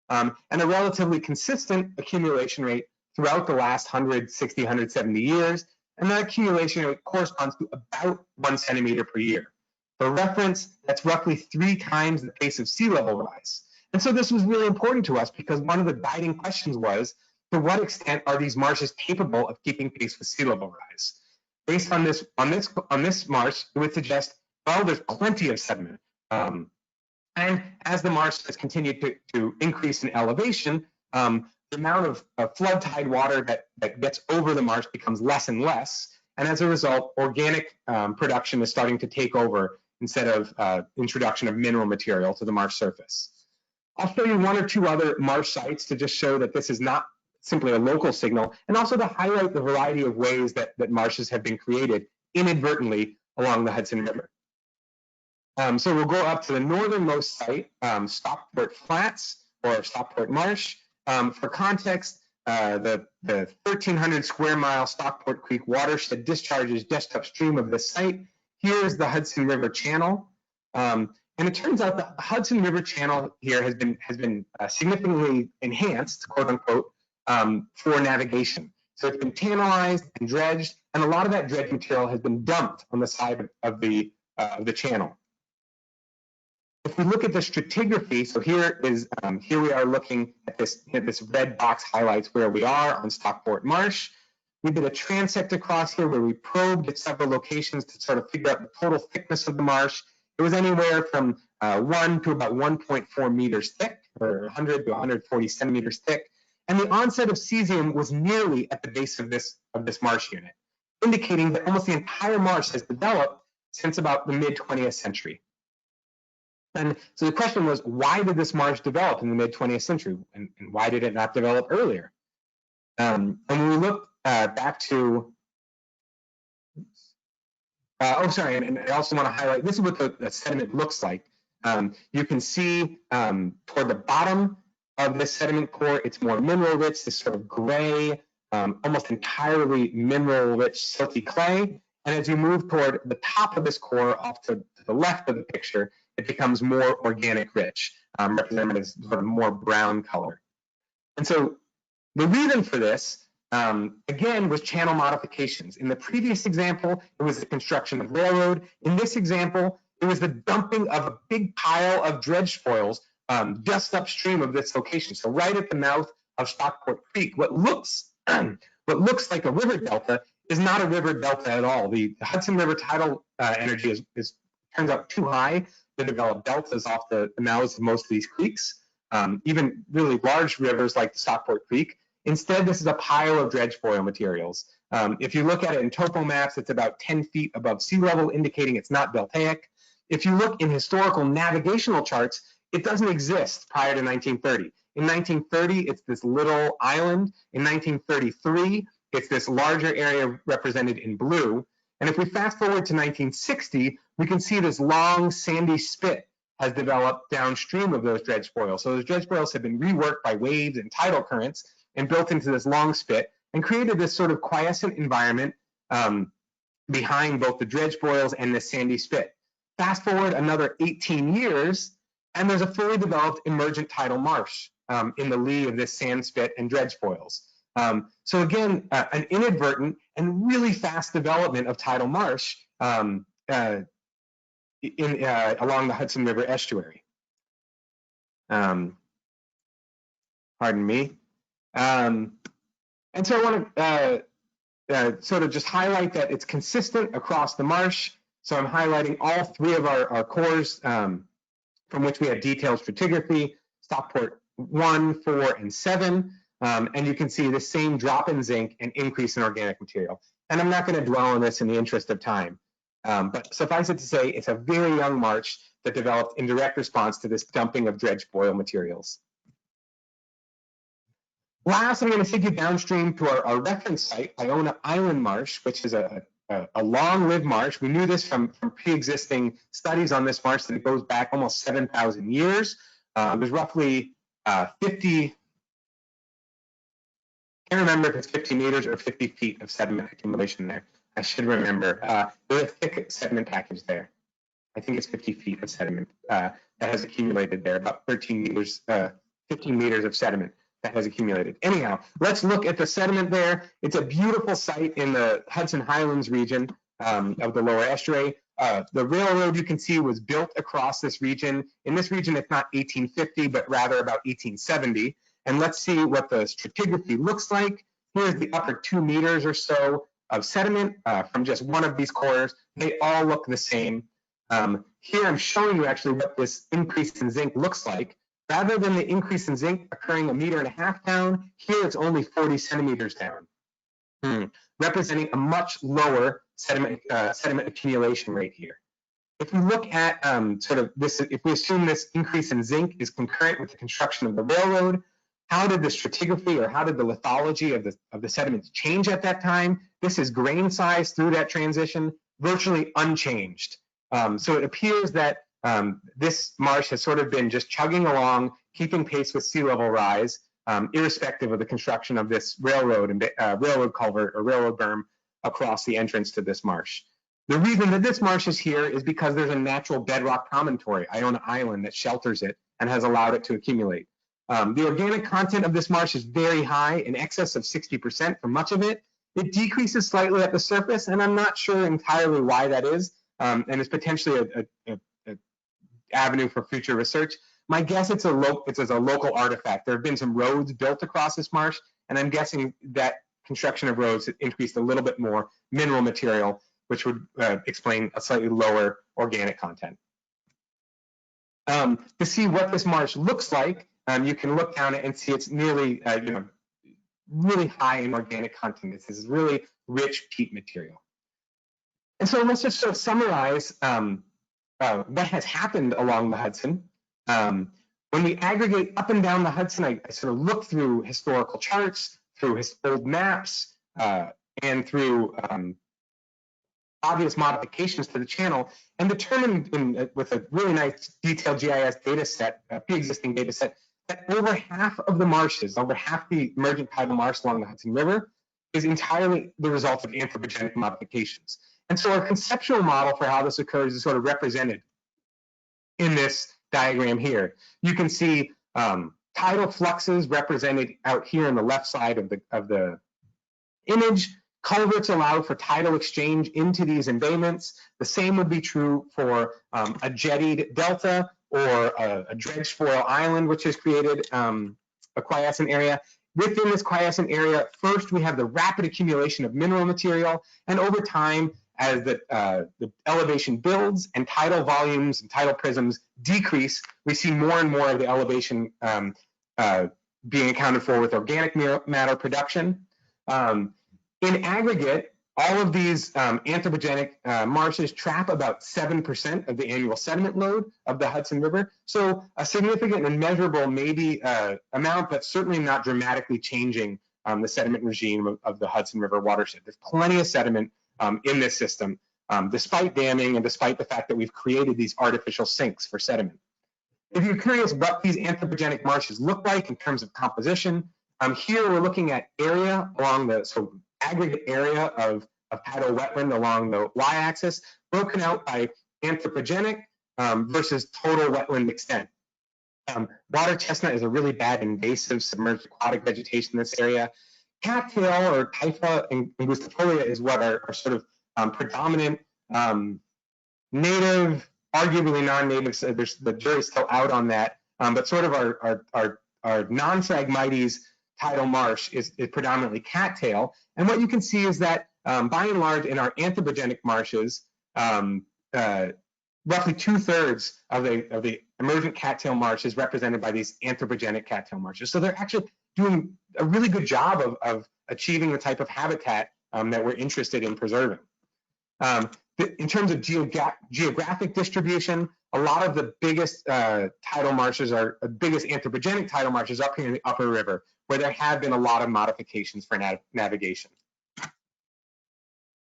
And a relatively consistent accumulation rate throughout the last 160, 170 years. And that accumulation rate corresponds to about 1 centimeter per year. For reference, that's roughly 3 times the pace of sea level rise. And so this was really important to us because one of the guiding questions was, to what extent are these marshes capable of keeping pace with sea level rise? Based on this marsh, it would suggest, well, there's plenty of sediment. And as the marsh has continued to increase in elevation, the amount of flood tide water that gets over the marsh becomes less and less. And as a result, organic production is starting to take over instead of introduction of mineral material to the marsh surface. I'll show you 1 or 2 other marsh sites to just show that this is not simply a local signal, and also to highlight the variety of ways that marshes have been created inadvertently along the Hudson River. So we'll go up to the northernmost site, Stockport Flats, or Stockport Marsh. For context, the 1,300 square mile Stockport Creek watershed discharges just upstream of this site. Here's the Hudson River Channel. And it turns out the Hudson River Channel here has been significantly enhanced, quote unquote, for navigation. So it's been channelized and dredged, and a lot of that dredge material has been dumped on the side of the channel. If we look at the stratigraphy, so here we are looking at this red box highlights where we are on Stockport Marsh. We did a transect across here where we probed at several locations to sort of figure out the total thickness of the marsh. It was anywhere from 1 to about 1.4 meters thick, or 100 to 140 centimeters thick. And the onset of cesium was nearly at the base of this marsh unit, indicating that almost the entire marsh has developed since about the mid 20th century. And so the question was, why did this marsh develop in the mid 20th century, and why did it not develop earlier? And when we look back to, and I also want to highlight, this is what the sediment looks like. You can see toward the bottom of this sediment core, it's more mineral rich, this sort of gray, almost entirely mineral rich silty clay. And as you move toward the top of this core off to the left of the picture, it becomes more organic rich, represented as sort of more brown color. And so the reason for this, again, was channel modifications. In the previous example, it was the construction of railroad. In this example, it was the dumping of a big pile of dredge spoils just upstream of this location. So right at the mouth of Stockport Creek, what looks like a river delta is not a river delta at all. The Hudson River tidal energy turns out too high to develop deltas off the mouths of most of these creeks, even really large rivers like the Stockport Creek. Instead, this is a pile of dredge spoil materials. If you look at it in topo maps, it's about 10 feet above sea level, indicating it's not deltaic. If you look in historical navigational charts, it doesn't exist prior to 1930. In 1930, it's this little island. In 1933, it's this larger area represented in blue. And if we fast forward to 1960, we can see this long sandy spit has developed downstream of those dredge spoils. So those dredge spoils have been reworked by waves and tidal currents and built into this long spit and created this sort of quiescent environment behind both the dredge spoils and this sandy spit. Fast forward another 18 years, and there's a fully developed emergent tidal marsh in the lee of this sand spit and dredge spoils. So again, an inadvertent and really fast development of tidal marsh along the Hudson River estuary. Pardon me. And so I want to sort of just highlight that it's consistent across the marsh. So I'm highlighting all three of our cores from which we have detailed stratigraphy, Stockport 1, 4, and 7. And you can see the same drop in zinc and increase in organic material. And I'm not going to dwell on this in the interest of time. But suffice it to say, it's a very young marsh that developed in direct response to this dumping of dredged boil materials. Last, I'm going to take you downstream to our reference site, Island Marsh, which is a long-lived marsh. We knew this from pre-existing studies on this marsh that it goes back almost 7,000 years. There's roughly 50, can't remember if it's 50 meters or 50 feet of sediment accumulation there. I should remember. There's a thick sediment package there. I think it's 50 feet of sediment that has accumulated there, about 13 meters, 15 meters of sediment that has accumulated. Anyhow, let's look at the sediment there. It's a beautiful site in the Hudson Highlands region of the lower estuary. The railroad you can see was built across this region. In this region, it's not 1850, but rather about 1870. And let's see what the stratigraphy looks like. Here's the upper 2 meters or so of sediment from just one of these cores. They all look the same. Here I'm showing you actually what this increase in zinc looks like. Rather than the increase in zinc occurring 1.5 meters down, here it's only 40 centimeters down, representing a much lower sediment accumulation rate here. If we look at sort of this, if we assume this increase in zinc is concurrent with the construction of the railroad, how did the stratigraphy or how did the lithology of the sediments change at that time? This is grain size through that transition, virtually unchanged. So it appears that this marsh has sort of been just chugging along, keeping pace with sea level rise, irrespective of the construction of this railroad and railroad culvert or railroad berm across the entrance to this marsh. The reason that this marsh is here is because there's a natural bedrock promontory, Iona Island, that shelters it and has allowed it to accumulate. The organic content of this marsh is very high, in excess of 60% for much of it. It decreases slightly at the surface, and I'm not sure entirely why that is, and it's potentially a avenue for future research. My guess it's a local artifact. There have been some roads built across this marsh, and I'm guessing that construction of roads increased a little bit more mineral material, which would explain a slightly lower organic content. To see what this marsh looks like, you can look down it and see it's nearly, really high in organic content. This is really rich peat material. And so let's just sort of summarize what has happened along the Hudson. When we aggregate up and down the Hudson, I sort of look through historical charts, through old maps, and through obvious modifications to the channel, and determined with a really nice detailed GIS data set, pre-existing data set, that over half of the marshes, over half the emergent tidal marsh along the Hudson River is entirely the result of anthropogenic modifications. And so our conceptual model for how this occurs is sort of represented in this diagram here. You can see tidal fluxes represented out here on the left side of the image. Culverts allow for tidal exchange into these embayments. The same would be true for a jettied delta or a dredged foil island, which has created a quiescent area. Within this quiescent area, first we have the rapid accumulation of mineral material, and over time, as the elevation builds and tidal volumes and tidal prisms decrease, we see more and more of the elevation being accounted for with organic matter production. In aggregate, all of these anthropogenic marshes trap about 7% of the annual sediment load of the Hudson River. So a significant and measurable maybe amount, but certainly not dramatically changing the sediment regime of the Hudson River watershed. There's plenty of sediment in this system, despite damming and despite the fact that we've created these artificial sinks for sediment. If you're curious what these anthropogenic marshes look like in terms of composition, here we're looking at area along the aggregate area of tidal wetland along the y-axis, broken out by anthropogenic versus total wetland extent. Water chestnut is a really bad invasive submerged aquatic vegetation in this area. Cattail or typha angustifolia is what are sort of predominant native arguably non-natives, the jury's still out on that, but sort of our non-Phragmites tidal marsh is predominantly cattail. And what you can see is that by and large in our anthropogenic marshes, roughly 2/3 of the emergent cattail marsh is represented by these anthropogenic cattail marshes. So they're actually doing a really good job of achieving the type of habitat that we're interested in preserving. In terms of geographic distribution, a lot of the biggest tidal marshes are biggest anthropogenic tidal marshes up here in the upper river, where there have been a lot of modifications for navigation.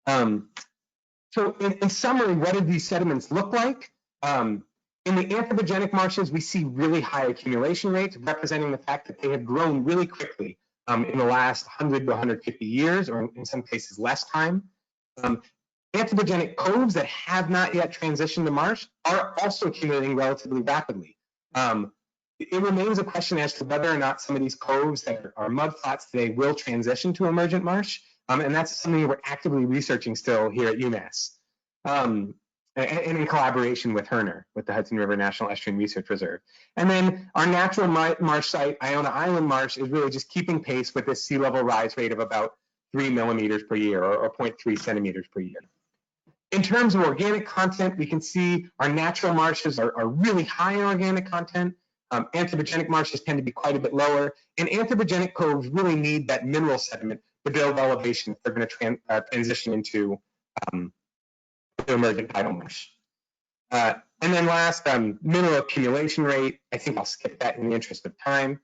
So in summary, what do these sediments look like? In the anthropogenic marshes, we see really high accumulation rates, representing the fact that they have grown really quickly in the last 100 to 150 years, or in some cases less time. Anthropogenic coves that have not yet transitioned to marsh are also accumulating relatively rapidly. It remains a question as to whether or not some of these coves that are mud flats today will transition to emergent marsh, and that's something we're actively researching still here at UMass, and in collaboration with Hurr, with the Hudson River National Estuarine Research Reserve. And then our natural marsh site, Iona Island Marsh, is really just keeping pace with this sea level rise rate of about 3 millimeters per year, or 0.3 centimeters per year. In terms of organic content, we can see our natural marshes are really high in organic content. Anthropogenic marshes tend to be quite a bit lower, and anthropogenic coves really need that mineral sediment to build elevation if they're going to transition into the emergent tidal marsh. And then last, mineral accumulation rate. I think I'll skip that in the interest of time.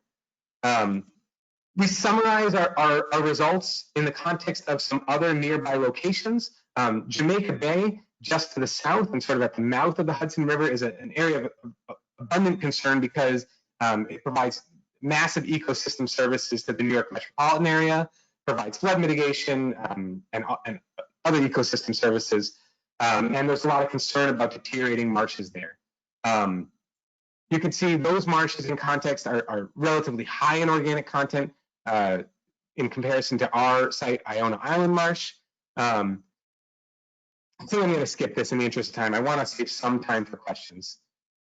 We summarize our results in the context of some other nearby locations. Jamaica Bay, just to the south and sort of at the mouth of the Hudson River, is an area of abundant concern because it provides massive ecosystem services to the New York metropolitan area, provides flood mitigation and other ecosystem services, and there's a lot of concern about deteriorating marshes there. You can see those marshes in context are relatively high in organic content in comparison to our site, Iona Island Marsh. I think I'm going to skip this in the interest of time. I want to save some time for questions.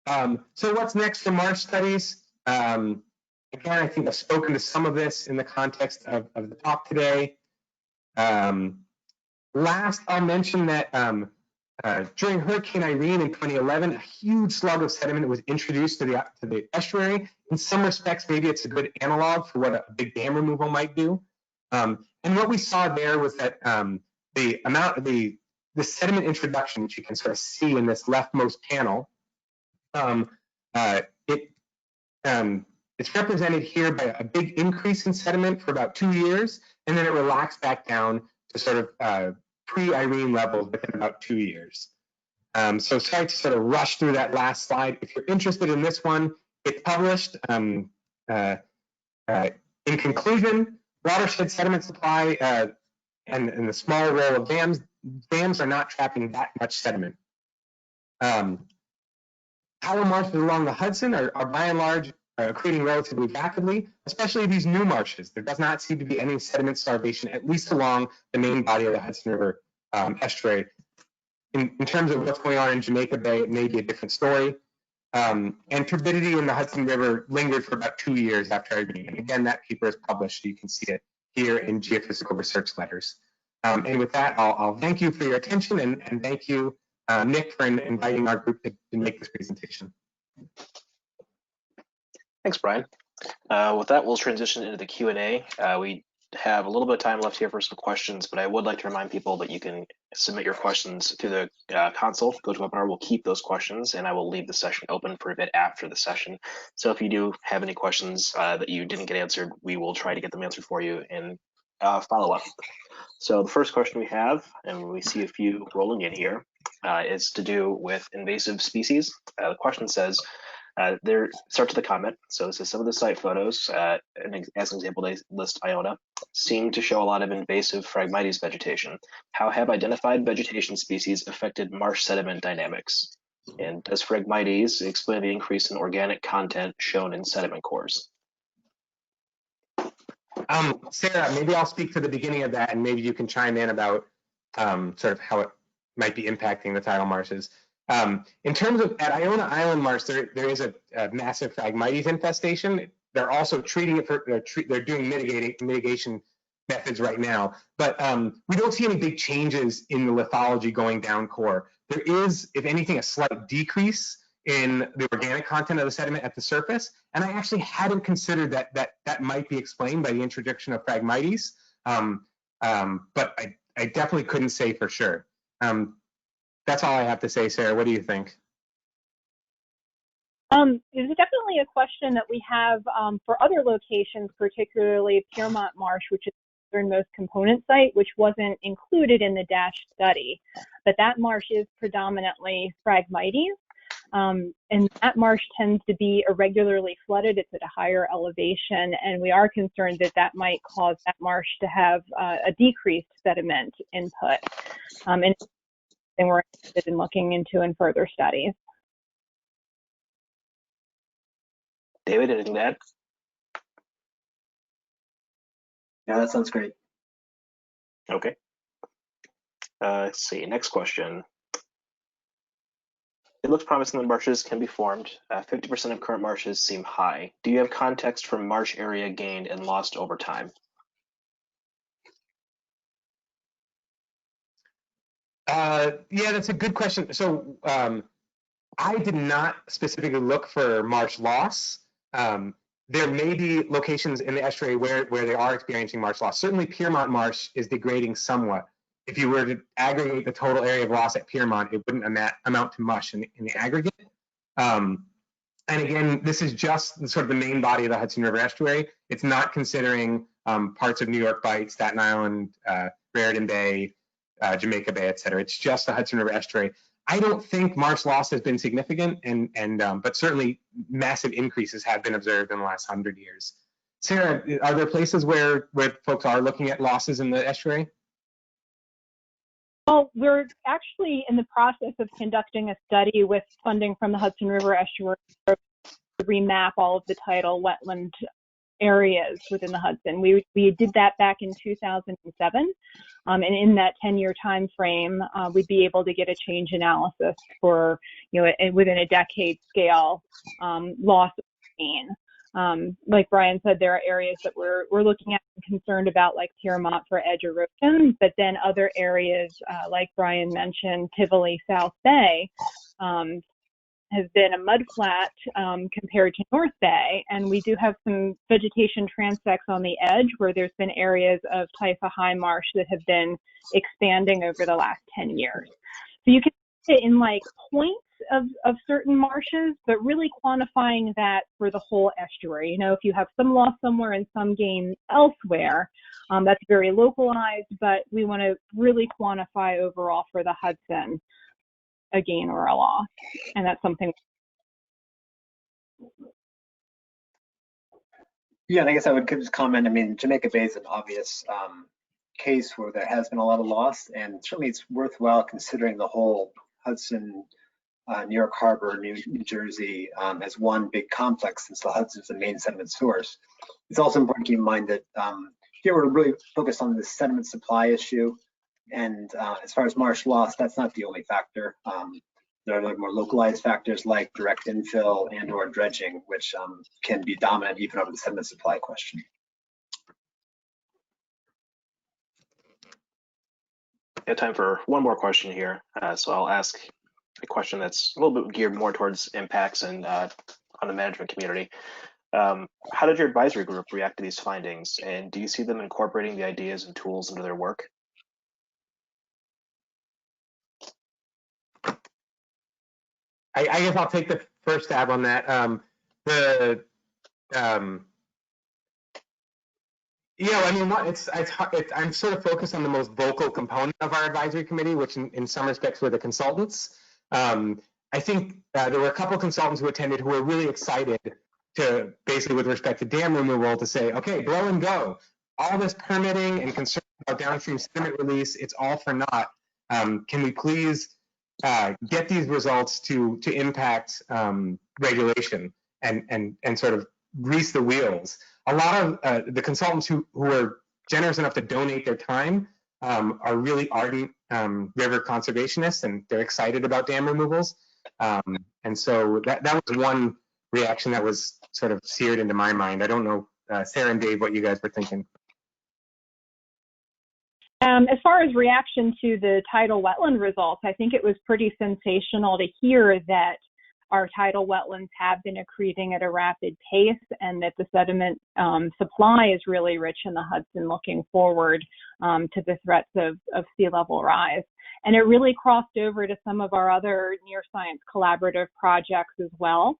So what's next for marsh studies? Again, I think I've spoken to some of this in the context of the talk today. Last, I'll mention that during Hurricane Irene in 2011, a huge slug of sediment was introduced to the estuary. In some respects, maybe it's a good analog for what a big dam removal might do. And what we saw there was that the sediment introduction, which you can sort of see in this leftmost panel, it's represented here by a big increase in sediment for about 2 years, and then it relaxed back down to sort of pre-Irene levels within about 2 years. So sorry to sort of rush through that last slide. If you're interested in this one, it's published. In conclusion, watershed sediment supply and the small role of dams are not trapping that much sediment. Tidal marshes along the Hudson are by and large accreting relatively rapidly, especially these new marshes. There does not seem to be any sediment starvation, at least along the main body of the Hudson River estuary. In terms of what's going on in Jamaica Bay, it may be a different story. And turbidity in the Hudson River lingered for about 2 years after Irene. And again, that paper is published, so you can see it here in Geophysical Research Letters. And with that, I'll thank you for your attention, and thank you, Nick, for inviting our group to make this presentation. Thanks, Brian. With that, we'll transition into the Q&A. We have a little bit of time left here for some questions, but I would like to remind people that you can submit your questions through the console. GoToWebinar will keep those questions, and I will leave the session open for a bit after the session. So if you do have any questions that you didn't get answered, we will try to get them answered for you and follow up. So the first question we have, and we see a few rolling in here, is to do with invasive species. The question says, there starts with a comment. So this is some of the site photos, and as an example, they list Iona, seem to show a lot of invasive Phragmites vegetation. How have identified vegetation species affected marsh sediment dynamics? And does Phragmites explain the increase in organic content shown in sediment cores? Sarah, maybe I'll speak to the beginning of that, and maybe you can chime in about sort of how it might be impacting the tidal marshes. In terms of at Iona Island Marsh, there is a massive Phragmites infestation. They're also treating it for they're doing mitigation methods right now, but we don't see any big changes in the lithology going down core. There is, if anything, a slight decrease in the organic content of the sediment at the surface, and I actually hadn't considered that might be explained by the introduction of Phragmites, but I definitely couldn't say for sure. That's all I have to say, Sarah. What do you think? It's definitely a question that we have for other locations, particularly Piermont Marsh, which is the northernmost component site, which wasn't included in the DASH study. But that marsh is predominantly Phragmites, and that marsh tends to be irregularly flooded. It's at a higher elevation, and we are concerned that that might cause that marsh to have a decreased sediment input. And we're interested in looking into in further studies. David, anything to add? Yeah, that sounds great. Okay. Let's see, next question. It looks promising that marshes can be formed. 50% of current marshes seem high. Do you have context for marsh area gained and lost over time? Yeah, that's a good question. So I did not specifically look for marsh loss. There may be locations in the estuary where they are experiencing marsh loss. Certainly Piermont Marsh is degrading somewhat. If you were to aggregate the total area of loss at Piermont, it wouldn't amount to much in the aggregate. And again, this is just sort of the main body of the Hudson River estuary. It's not considering parts of New York Bight, Staten Island, Raritan Bay, Jamaica Bay, et cetera. It's just the Hudson River estuary. I don't think marsh loss has been significant, but certainly massive increases have been observed in the last 100 years. Sarah, are there places where folks are looking at losses in the estuary? Well, we're actually in the process of conducting a study with funding from the Hudson River estuary to remap all of the tidal wetland areas within the Hudson. We did that back in 2007, and in that 10-year time frame, we'd be able to get a change analysis for, within a decade scale, loss of gain. Like Brian said, there are areas that we're looking at and concerned about, like Piermont for edge erosion, but then other areas, like Brian mentioned, Tivoli South Bay, has been a mudflat compared to North Bay, and we do have some vegetation transects on the edge where there's been areas of Typha High Marsh that have been expanding over the last 10 years. So you can see it in like points of certain marshes, but really quantifying that for the whole estuary. If you have some loss somewhere and some gain elsewhere, that's very localized, but we want to really quantify overall for the Hudson a gain or a loss, and that's something. Yeah, and I guess I would just comment, Jamaica Bay is an obvious case where there has been a lot of loss, and certainly it's worthwhile considering the whole Hudson, New York Harbor, New Jersey as one big complex, since the Hudson is the main sediment source. It's also important to keep in mind that here we're really focused on the sediment supply issue. And as far as marsh loss, that's not the only factor. There are more localized factors like direct infill and/or dredging, which can be dominant even over the sediment supply question. We have time for one more question here. So I'll ask a question that's a little bit geared more towards impacts and on the management community. How did your advisory group react to these findings? And do you see them incorporating the ideas and tools into their work? I guess I'll take the first stab on that. I'm sort of focused on the most vocal component of our advisory committee, which in some respects were the consultants. I think there were a couple of consultants who attended who were really excited to basically, with respect to dam removal, to say, okay, blow and go. All this permitting and concern about downstream sediment release, it's all for naught. Can we please get these results to impact regulation and sort of grease the wheels? A lot of the consultants who were generous enough to donate their time are really ardent river conservationists, and they're excited about dam removals. And so that was one reaction that was sort of seared into my mind. I don't know, Sarah and Dave, what you guys were thinking. As far as reaction to the tidal wetland results, I think it was pretty sensational to hear that our tidal wetlands have been accreting at a rapid pace and that the sediment supply is really rich in the Hudson looking forward to the threats of sea level rise. And it really crossed over to some of our other near science collaborative projects as well.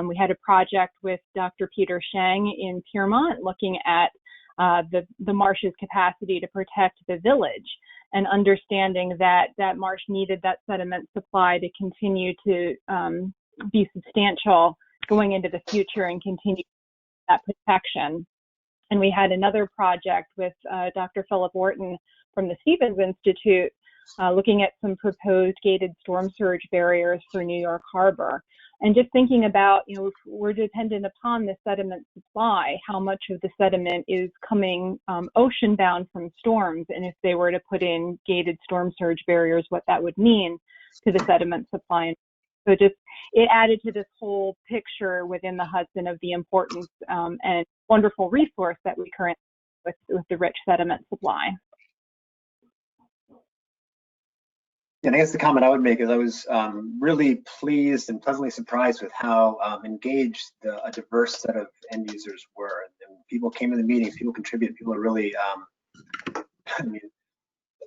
We had a project with Dr. Peter Sheng in Piermont looking at the marsh's capacity to protect the village, and understanding that that marsh needed that sediment supply to continue to be substantial going into the future and continue that protection. And we had another project with Dr. Philip Wharton from the Stevens Institute looking at some proposed gated storm surge barriers for New York Harbor. And just thinking about, you know, if we're dependent upon the sediment supply, how much of the sediment is coming ocean bound from storms, and if they were to put in gated storm surge barriers, what that would mean to the sediment supply. So just, it added to this whole picture within the Hudson of the importance and wonderful resource that we currently have with the rich sediment supply. And I guess the comment I would make is I was really pleased and pleasantly surprised with how engaged a diverse set of end users were. And people came to the meetings, people contributed, people are really, I mean,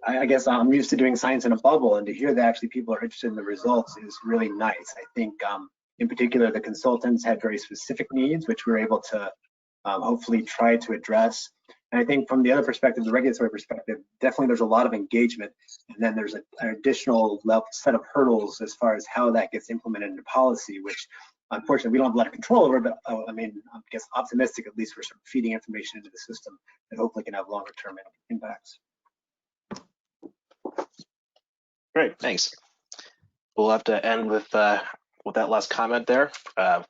I guess I'm used to doing science in a bubble, and to hear that actually people are interested in the results is really nice. I think in particular, the consultants had very specific needs, which we were able to hopefully try to address. And I think from the other perspective, the regulatory perspective, definitely there's a lot of engagement, and then there's an additional set of hurdles as far as how that gets implemented into policy, which unfortunately we don't have a lot of control over, but I mean, I guess optimistic, at least we're sort of feeding information into the system that hopefully can have longer term impacts. Great, thanks. We'll have to end with that last comment there.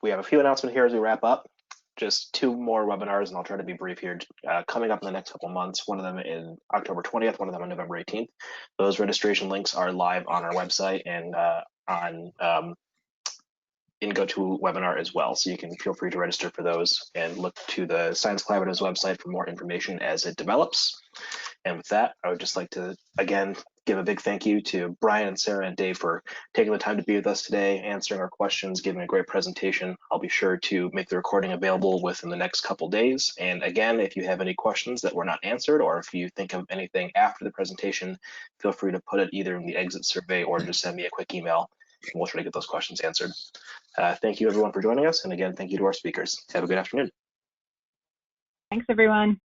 We have a few announcements here as we wrap up. Just 2 more webinars, and I'll try to be brief here. Coming up in the next couple months, one of them in October 20th, one of them on November 18th. Those registration links are live on our website and in GoToWebinar as well. So you can feel free to register for those and look to the Science Collaborative's website for more information as it develops. And with that, I would just like to, again, give a big thank you to Brian and Sarah and Dave for taking the time to be with us today, answering our questions, giving a great presentation. I'll be sure to make the recording available within the next couple days. And again, if you have any questions that were not answered, or if you think of anything after the presentation, feel free to put it either in the exit survey or just send me a quick email, and we'll try to get those questions answered. Thank you everyone for joining us. And again, thank you to our speakers. Have a good afternoon. Thanks everyone.